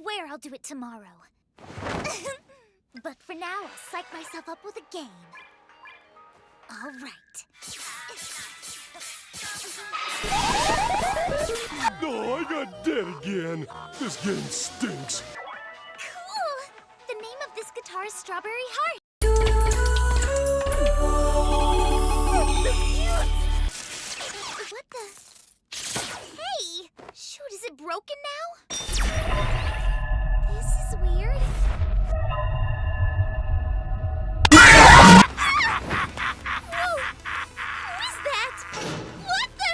swear I'll do it tomorrow. But for now, I'll psych myself up with a game. All right. Oh, I got dead again. This game stinks. Cool! The name of this guitar is Strawberry Heart. What the? Hey! Shoot, is it broken now? This is weird. Whoa! Who is that? What the?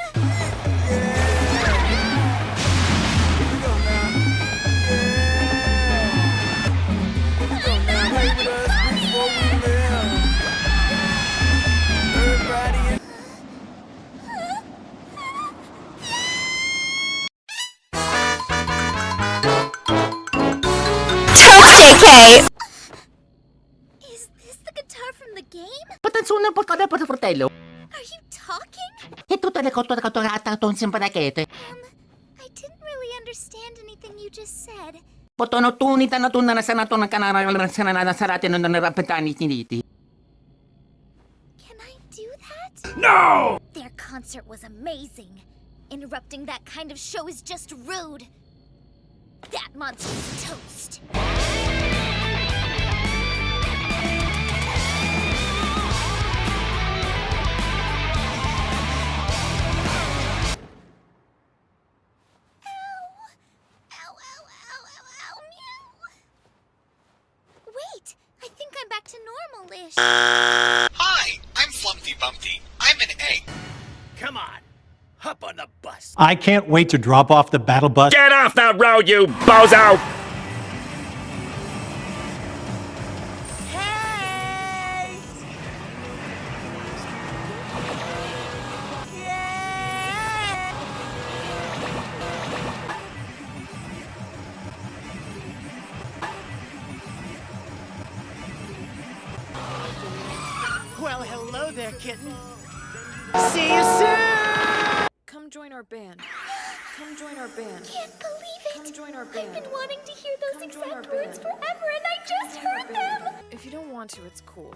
JK! Is this the guitar from the game? Are you talking? I didn't really understand anything you just said. Can I do that? No! Their concert was amazing. Interrupting that kind of show is just rude. That monster's toast. Wait, I think I'm back to normal-ish. Hi, I'm Flumpty Bumpty. I'm an egg. Come on, hop on the bus. I can't wait to drop off the battle bus. Get off that road, you bozo! Hey! Yeah! Well, hello there, kitten. See you soon! Come join our band. Come join our band. Can't believe it. Come join our I've band. been wanting to hear those Come join our exact words band. forever, and I just heard them. If you don't want to, it's cool.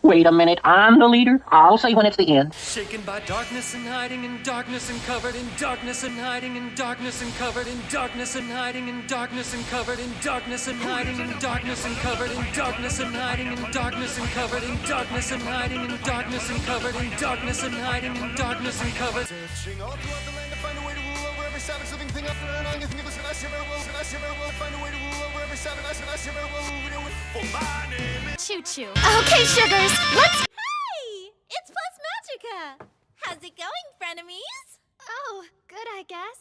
Wait a minute, I'm the leader. I'll say when it's the end. Shaken by darkness and hiding in darkness and covered in darkness and hiding in darkness and covered in darkness and hiding in darkness and covered in darkness and hiding in darkness and covered in darkness and hiding in darkness and covered in darkness and hiding in darkness and covered in darkness and hiding in darkness and covered. Searching all throughout the land to find a way to rule over every savage living thing up there and on. You think of us and I say very well, and I say very well. Find a way to rule over every savage, and I say very well. We do it for my name. Choo-choo. Okay, sugars, let's... Hey! It's Plus Magica! How's it going, frenemies? Oh, good, I guess.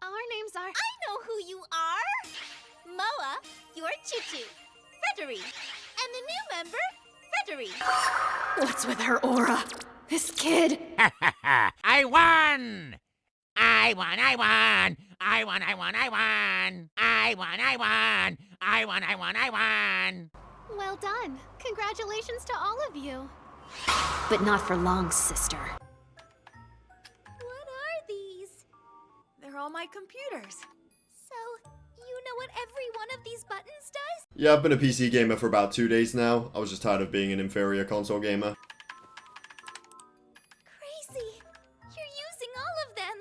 Our names are... I know who you are! Moa, you're Choo-Choo, Frederic, and the new member, Frederic. What's with her aura? This kid. I won! I won! I won! I won! I won! I won! I won! I won! I won! I won! I won! Well done. Congratulations to all of you. But not for long, sister. What are these? They're all my computers. So, you know what every one of these buttons does? Yeah, I've been a PC gamer for about 2 days now. I was just tired of being an inferior console gamer. Crazy. You're using all of them.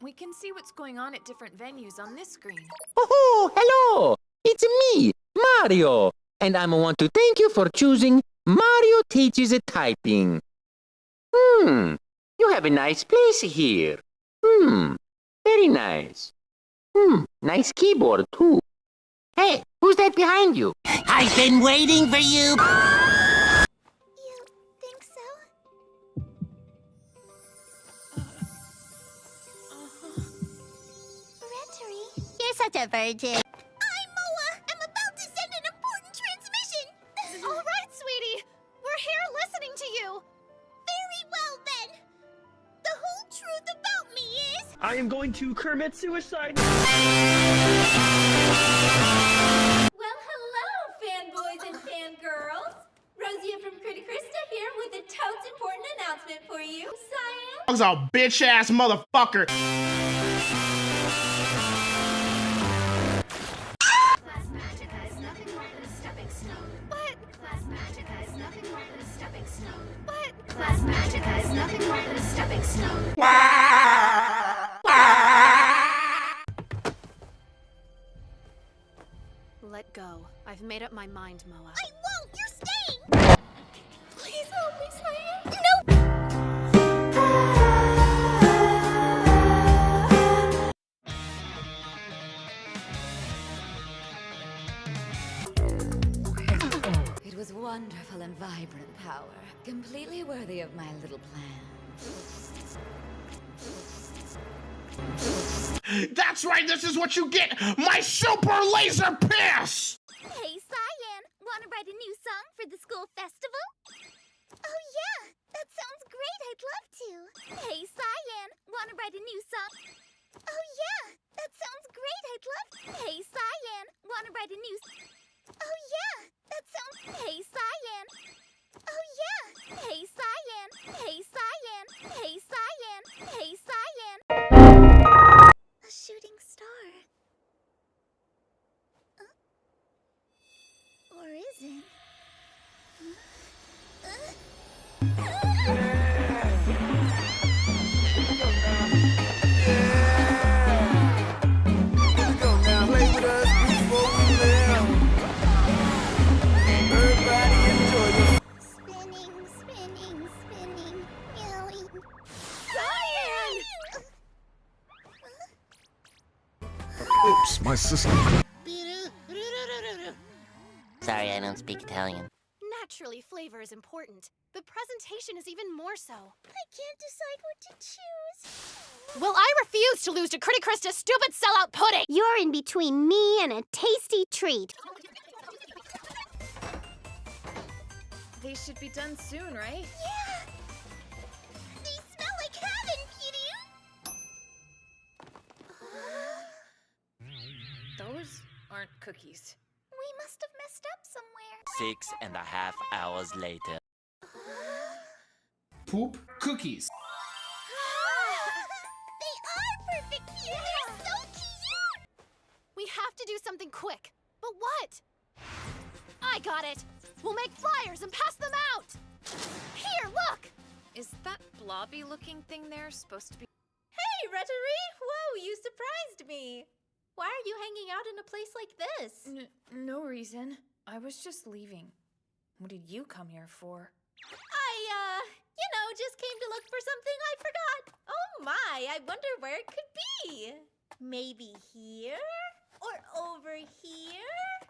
We can see what's going on at different venues on this screen. Oh, hello! It's me, Mario! And I want to thank you for choosing Mario Teaches Typing. You have a nice place here. Very nice. Nice keyboard, too. Hey, who's that behind you? I've been waiting for you! You think so? Rettery? You're such a virgin. I'm Moa. I'm about to send an important transmission. All right, sweetie. We're here listening to you. Very well, then. The whole truth about me is... I am going to commit suicide. Well, hello, fanboys and fangirls. Rosia from Critter Krista here with a totes important announcement for you. Cyan. I was a bitch-ass motherfucker. Class Magica is nothing more than a stepping stone. But Class Magica is nothing more than a stepping stone. But Class Magica is nothing more than a stepping stone. Let go. I've made up my mind, Moa. I won't! You're staying! Please help me, Cyan. No! It was wonderful and vibrant power, completely worthy of my little plan. That's right, this is what you get! My super laser piss! Hey, Cyan, wanna write a new song for the school festival? Oh yeah, that sounds great, I'd love to. Hey, Cyan, wanna write a new song? Oh yeah, that sounds great, I'd love to. Hey, Cyan, wanna write a new Oh yeah, that sounds Hey, Cyan. Oh yeah, hey, Cyan. Hey, Cyan. Hey, Cyan. Hey, Cyan. A shooting star. Or is it? Play with us before we live. Everybody enjoy the Spinning, spinning, spinning, meowing. Cyan! Oops, my system. Sorry, I don't speak Italian. Naturally, flavor is important, but presentation is even more so. I can't decide what to choose. Well, I refuse to lose to Critty Krista's stupid sellout pudding! You're in between me and a tasty treat. They should be done soon, right? Yeah! They smell like heaven, Petey! Those aren't cookies. We must have messed up somewhere. 6.5 hours later. Poop cookies. They are perfect, Petey! They're so cute! We have to do something quick. But what? I got it! We'll make flyers and pass them out! Here, look! Is that blobby-looking thing there supposed to be... Hey, Rhetoric! Whoa, you surprised me! Why are you hanging out in a place like this? No reason. I was just leaving. What did you come here for? Just came to look for something I forgot. Oh my, I wonder where it could be. Maybe here? Or over here?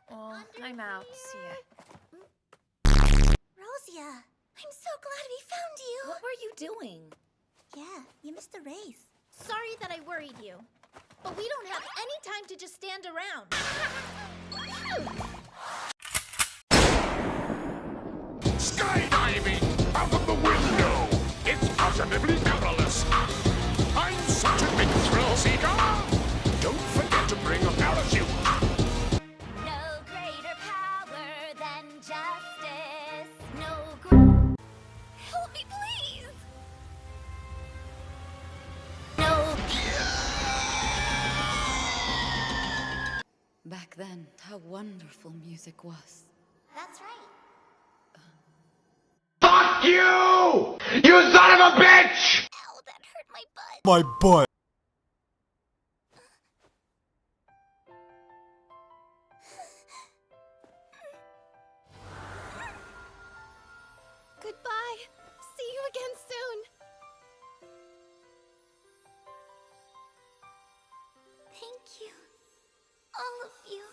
Well, I'm out. See ya. Rosia, I'm so glad we found you. What were you doing? Yeah, you missed the race. Sorry that I worried you. But we don't have any time to just stand around. Skydiving out of the window. It's positively marvelous. I'm such a big thrill seeker. Don't forget to bring a parachute. No greater power than justice. Help me, please. Back then, how wonderful music was. That's right. Fuck you! You son of a bitch! Ow, that hurt my butt. My butt. Goodbye. See you again soon. Thank you. All of you.